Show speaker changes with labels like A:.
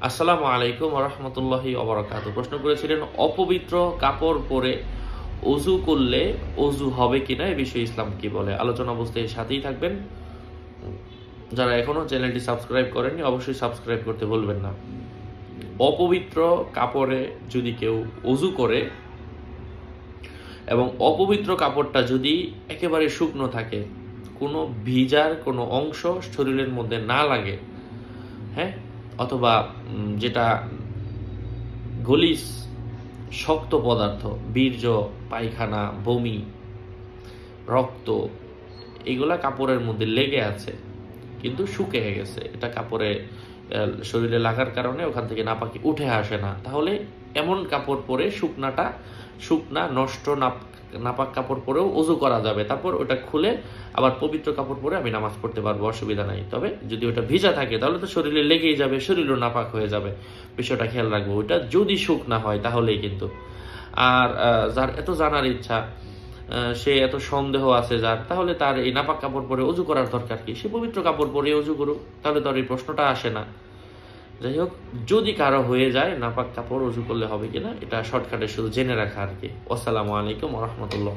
A: আসসালামু আলাইকুম ওয়া রাহমাতুল্লাহি ওয়া বারাকাতুহু। প্রশ্ন করেছিলেন অপবিত্র কাপড় পরে ওযু করলে ওযু হবে কিনা, এ বিষয়ে ইসলাম কি বলে। আলোচনা অবস্থায় সাথেই থাকবেন। যারা এখনো চ্যানেলটি সাবস্ক্রাইব করেননি অবশ্যই সাবস্ক্রাইব করতে ভুলবেন না। অপবিত্র কাপড়ে যদি কেউ ওযু করে এবং অপবিত্র কাপড়টা যদি একেবারে শুকনো থাকে, কোনো ভিজার কোনো অংশ শরীরের মধ্যে না লাগে, হ্যাঁ, অথবা যেটা গলিস শক্ত পদার্থ, বীর্য, পায়খানা, বমি, রক্ত, এগুলা কাপড়ের মধ্যে লেগে আছে কিন্তু শুকিয়ে গেছে, এটা কাপড়ে শরীরে লাগার কারণে ওখান থেকে নাপাকি উঠে আসে না, তাহলে এমন কাপড় পরে শুকনা নষ্ট নাপাক কাপড় পরেও ওযু করা যাবে। তারপর ওটা খুলে আবার পবিত্র কাপড় পরে আমি নামাজ পড়তে পারবো, অসুবিধা নাই। তবে যদি ওটা ভিজা থাকে তাহলে তো শরীরে লেগেই যাবে, শরীরও নাপাক হয়ে যাবে, বিষয়টা খেয়াল রাখবো। ওটা যদি শুকনা হয় তাহলেই কিন্তু। আর যার এত জানার ইচ্ছা, সে এত সন্দেহ আছে যার, তাহলে তার এই নাপাক কাপড় পরে ওযু করার দরকার কি? সে পবিত্র কাপড় পরে ওযু করুক, তাহলে তো আর এই প্রশ্নটা আসে না। যাই হোক, যদি কারো হয়ে যায় নাপাক কাপড় ওযু করলে হবে কিনা, এটা শর্টকাটে শুধু জেনে রাখা আর কি। আসসালামু আলাইকুম ওয়া রাহমাতুল্লাহ।